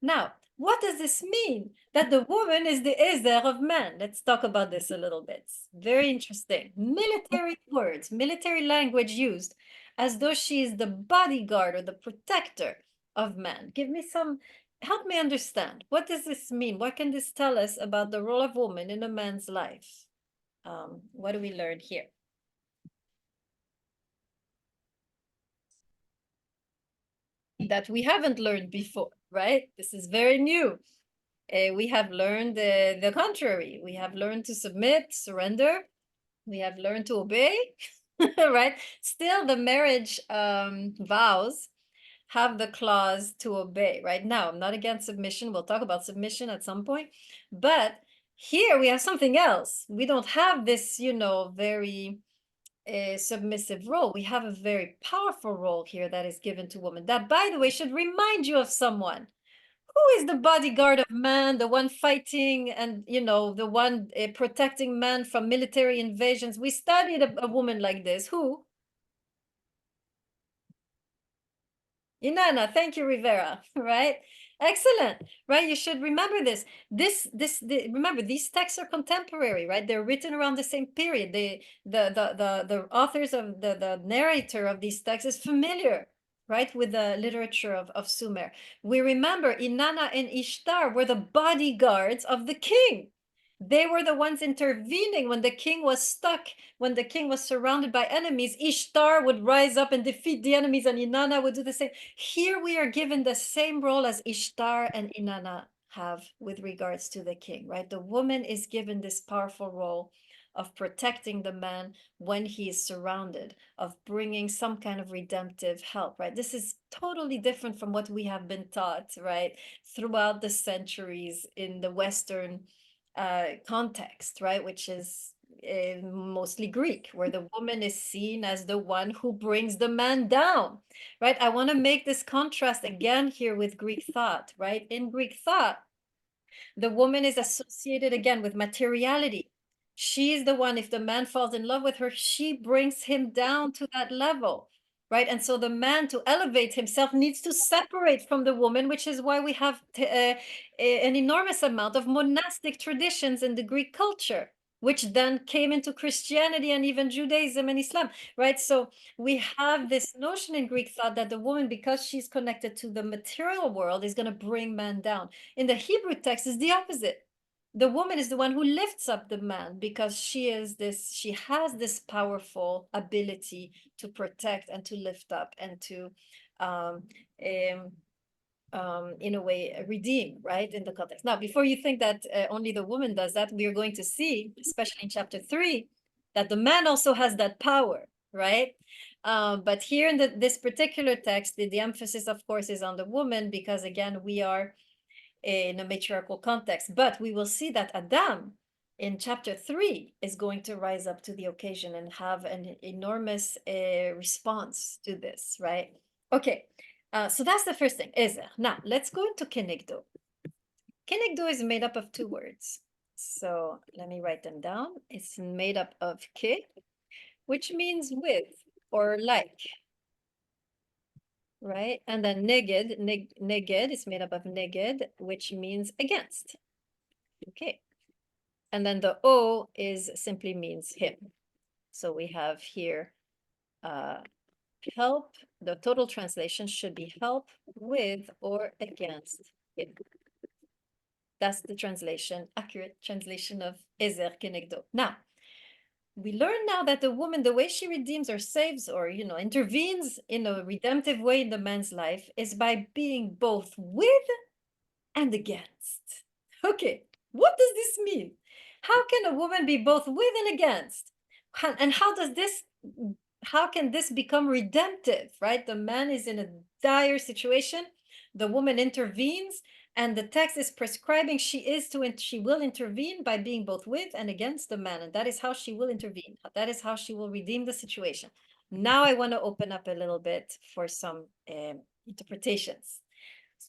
Now, what does this mean? That the woman is the Ezer of man. Let's talk about this a little bit. Very interesting. Military words, military language used as though she is the bodyguard or the protector of man. Help me understand. What does this mean? What can this tell us about the role of woman in a man's life? What do we learn here? That we haven't learned before, right? This is very new. We have learned the contrary. We have learned to submit, surrender. We have learned to obey, right? Still, the marriage vows have the clause to obey, right? Now, I'm not against submission. We'll talk about submission at some point. But here we have something else. We don't have this, very submissive role. We have a very powerful role here that is given to women. That, by the way, should remind you of someone. Who is the bodyguard of man, the one fighting and, the one protecting man from military invasions? We studied a woman like this. Who? Inanna, thank you, Rivera, right? Excellent, right? You should remember this. Remember, these texts are contemporary, right? They're written around the same period. The authors of the narrator of these texts is familiar, right, with the literature of Sumer. We remember Inanna and Ishtar were the bodyguards of the king. They were the ones intervening when the king was stuck, when the king was surrounded by enemies. Ishtar would rise up and defeat the enemies, and Inanna would do the same. Here we are given the same role as Ishtar and Inanna have with regards to the king, right? The woman is given this powerful role of protecting the man when he is surrounded, of bringing some kind of redemptive help, right? This is totally different from what we have been taught, right, throughout the centuries in the Western context, right, which is mostly Greek, where the woman is seen as the one who brings the man down, right? I want to make this contrast again here with Greek thought, right? In Greek thought, the woman is associated again with materiality. She is the one, if the man falls in love with her, she brings him down to that level, right? And so the man, to elevate himself, needs to separate from the woman, which is why we have an enormous amount of monastic traditions in the Greek culture, which then came into Christianity and even Judaism and Islam, right? So we have this notion in Greek thought that the woman, because she's connected to the material world, is going to bring man down. In the Hebrew text, is the opposite. The woman is the one who lifts up the man because she has this powerful ability to protect and to lift up and to in a way redeem, right, in the context. Now, before you think that only the woman does that, we are going to see, especially in chapter 3, that the man also has that power, right? But here in this particular text, the emphasis, of course, is on the woman because, again, we are in a matriarchal context. But we will see that Adam in chapter 3 is going to rise up to the occasion and have an enormous response to this, right? Okay, so that's the first thing, Ezer. Now, let's go into Kenegdo. Kenegdo is made up of two words. So let me write them down. It's made up of ke, which means with or like, right? And then neged, neged is made up of neged, which means against. Okay. And then the O is simply means him. So we have here help. The total translation should be help with or against him. That's the translation, accurate translation of Ezer Kenegdo. Now, we learn now that the woman, the way she redeems or saves or, intervenes in a redemptive way in the man's life is by being both with and against. Okay, what does this mean? How can a woman be both with and against? And how can this become redemptive, right? The man is in a dire situation, the woman intervenes, and the text is prescribing she will intervene by being both with and against the man, and that is how she will intervene. That is how she will redeem the situation. Now I want to open up a little bit for some interpretations.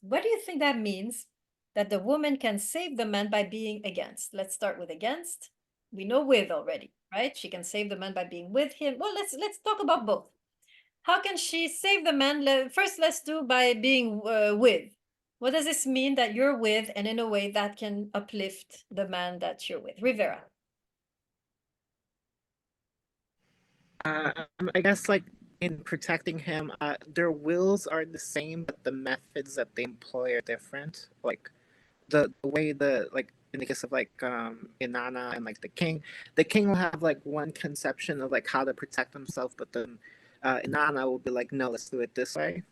What do you think that means? That the woman can save the man by being against. Let's start with against. We know with already, right? She can save the man by being with him. Well, let's talk about both. How can she save the man? First, let's do by being with. What does this mean that you're with, and in a way that can uplift the man that you're with? Rivera. I guess like in protecting him, their wills are the same, but the methods that they employ are different. Like the way like in the case of like Inanna and like the king will have like one conception of like how to protect himself, but then Inanna will be like, no, let's do it this way.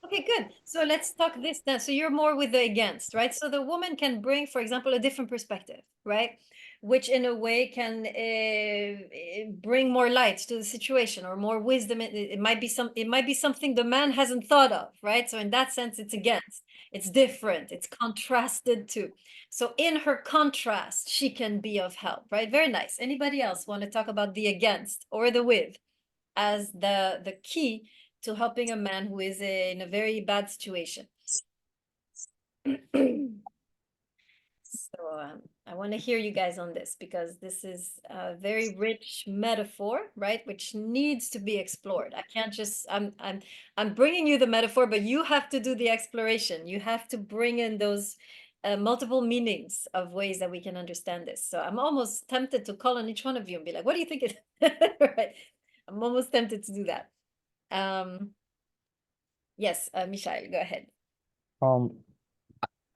Okay, good. So let's talk this then. So you're more with the against, right? So the woman can bring, for example, a different perspective, right? Which in a way can bring more light to the situation or more wisdom. It might be something the man hasn't thought of, right? So in that sense, it's against. It's different. It's contrasted to. So in her contrast, she can be of help, right? Very nice. Anybody else want to talk about the against or the with as the key to helping a man who is in a very bad situation? So I want to hear you guys on this, because this is a very rich metaphor, right? Which needs to be explored. I can't just, I'm bringing you the metaphor, but you have to do the exploration. You have to bring in those multiple meanings of ways that we can understand this. So I'm almost tempted to call on each one of you and be like, what do you think it is? Right? I'm almost tempted to do that. Yes, Michael, go ahead.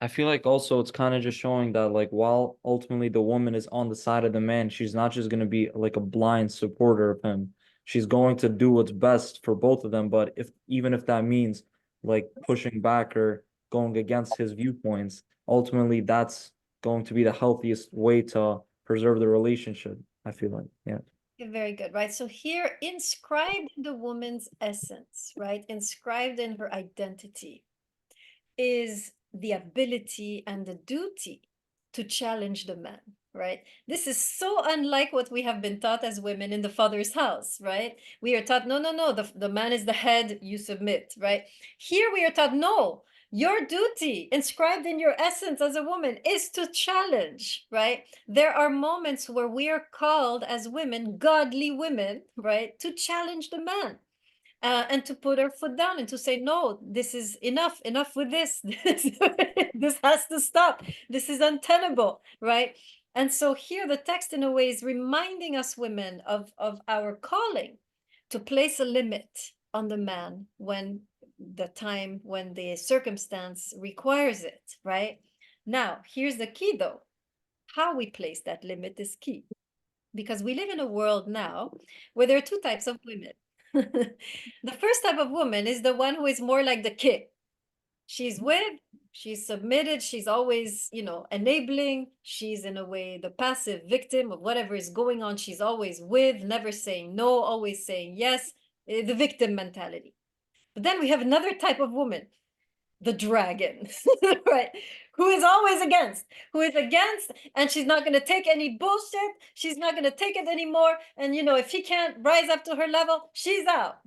I feel like also it's kind of just showing that like while ultimately the woman is on the side of the man, she's not just going to be like a blind supporter of him. She's going to do what's best for both of them. But even if that means like pushing back or going against his viewpoints, ultimately that's going to be the healthiest way to preserve the relationship, I feel like. Yeah. Very good, right? So here, inscribed in the woman's essence, right? Inscribed in her identity is the ability and the duty to challenge the man, right? This is so unlike what we have been taught as women in the father's house, right? We are taught, no, the man is the head, you submit, right? Here we are taught, no, your duty inscribed in your essence as a woman is to challenge, right? There are moments where we are called as women, godly women, right, to challenge the man. And to put our foot down and to say, no, this is enough with this. This has to stop. This is untenable, right? And so here the text in a way is reminding us women of our calling to place a limit on the man when the circumstance requires it, right? Now, here's the key though. How we place that limit is key, because we live in a world now where there are two types of women. The first type of woman is the one who is more like the kid. She's with, she's submitted, she's always, enabling. She's in a way the passive victim of whatever is going on. She's always with, never saying no, always saying yes, the victim mentality. But then we have another type of woman, the dragon, right? Who is always against, and she's not going to take any bullshit. She's not going to take it anymore. And, you know, if he can't rise up to her level, she's out,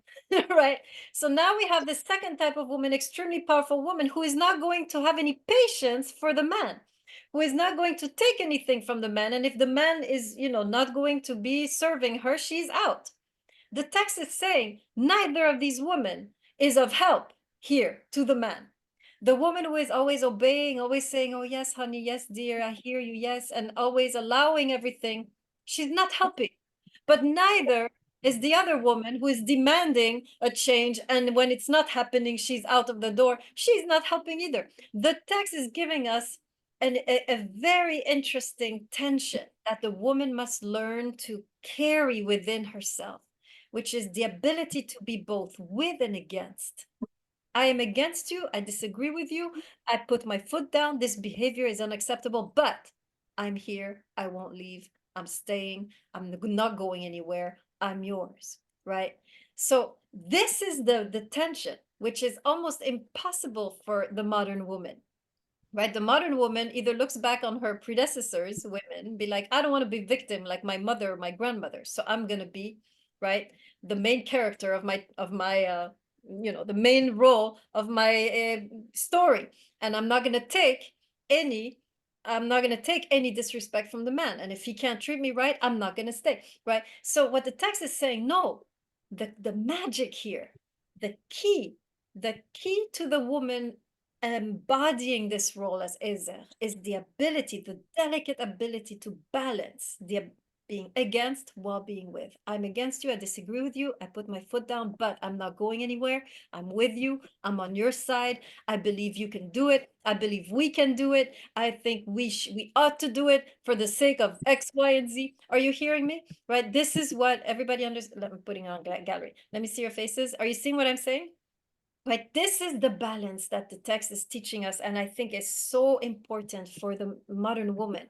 right? So now we have the second type of woman, extremely powerful woman, who is not going to have any patience for the man, who is not going to take anything from the man. And if the man is, you know, not going to be serving her, she's out. The text is saying neither of these women is of help here to the man. The woman who is always obeying, always saying, oh, yes, honey, yes, dear, I hear you, yes, and always allowing everything, she's not helping. But neither is the other woman who is demanding a change, and when it's not happening, she's out of the door. She's not helping either. The text is giving us a very interesting tension that the woman must learn to carry within herself, which is the ability to be both with and against. I am against you. I disagree with you. I put my foot down. This behavior is unacceptable, but I'm here. I won't leave. I'm staying. I'm not going anywhere. I'm yours, right? So this is the tension, which is almost impossible for the modern woman, right? The modern woman either looks back on her predecessors, women, be like, I don't want to be victim like my mother or my grandmother. So I'm going to be, right, the main character of my you know, the main role of my story. And I'm not going to take any disrespect from the man. And if he can't treat me right, I'm not going to stay, right? So what the text is saying, no, the magic here, the key to the woman embodying this role as Ezer is the ability, the delicate ability to balance the being against while being with. I'm against you. I disagree with you. I put my foot down, but I'm not going anywhere. I'm with you. I'm on your side. I believe you can do it. I believe we can do it. I think we ought to do it for the sake of X, Y, and Z. Are you hearing me? Right? This is what everybody understands. I'm putting on gallery. Let me see your faces. Are you seeing what I'm saying? Right, this is the balance that the text is teaching us, and I think is so important for the modern woman,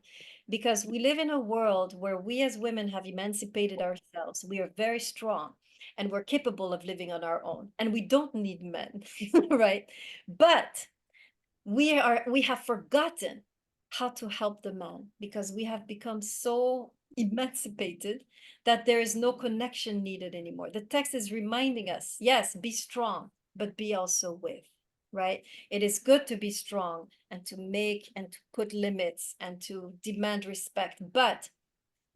because we live in a world where we as women have emancipated ourselves. We are very strong, and we're capable of living on our own, and we don't need men, right? But we have forgotten how to help the man because we have become so emancipated that there is no connection needed anymore. The text is reminding us, yes, be strong, but be also with, right? It is good to be strong and to make and to put limits and to demand respect, but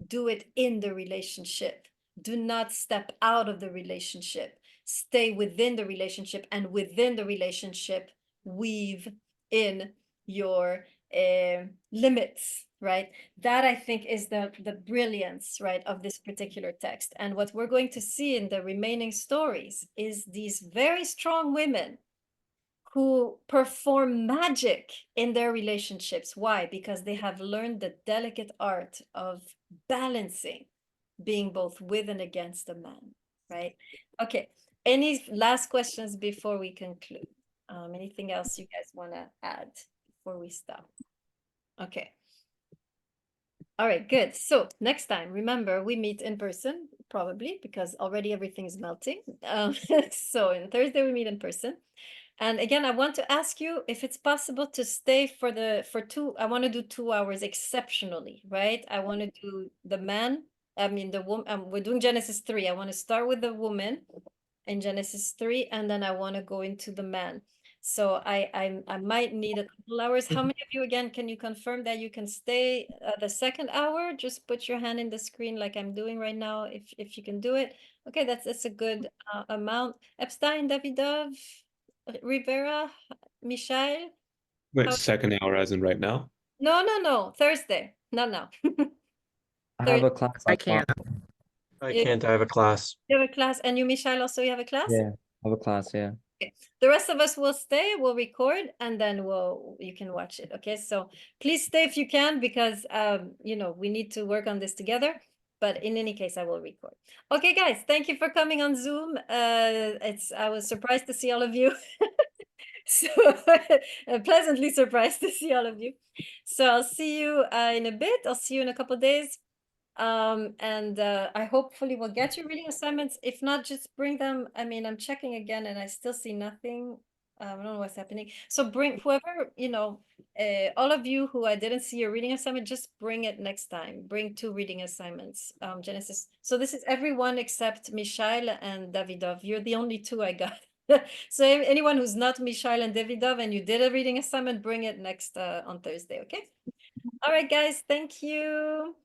do it in the relationship. Do not step out of the relationship. Stay within the relationship, and within the relationship, weave in your limits, right? That I think is the brilliance, right, of this particular text. And what we're going to see in the remaining stories is these very strong women who perform magic in their relationships. Why? Because they have learned the delicate art of balancing, being both with and against a man, right? Okay, any last questions before we conclude? Anything else you guys want to add before we stop? Okay. All right, good. So next time, remember, we meet in person, probably, because already everything is melting. So on Thursday, we meet in person. And again, I want to ask you if it's possible to stay for I want to do 2 hours exceptionally, right? I want to do the man, I mean the woman, we're doing Genesis 3. I want to start with the woman in Genesis 3, and then I want to go into the man. So I might need a couple hours. How many of you, again, can you confirm that you can stay the second hour? Just put your hand in the screen like I'm doing right now, if you can do it. Okay, that's a good amount. Epstein, Davidov, Rivera, Michelle? Wait, How- second hour as in right now? No, Thursday. No. I have a class I at five. can't. I You can't. I have a class. have a class, and you, Michelle, also you have a class? Yeah, I have a class, yeah. Okay. The rest of us will stay, we'll record, and then you can watch it. Okay, so please stay if you can, because you know, we need to work on this together. But in any case, I will record. Okay, guys, thank you for coming on Zoom. I was surprised to see all of you. So pleasantly surprised to see all of you. So I'll see you in a bit. I'll see you in a couple of days. And I hopefully will get you reading assignments. If not, just bring them. I mean, I'm checking again and I still see nothing. I don't know what's happening. So bring whoever, all of you who I didn't see your reading assignment, just bring it next time. Bring 2 reading assignments, Genesis. So this is everyone except Mishail and Davidov. You're the only 2 I got. So anyone who's not Mishail and Davidov and you did a reading assignment, bring it next on Thursday, okay? All right, guys, thank you.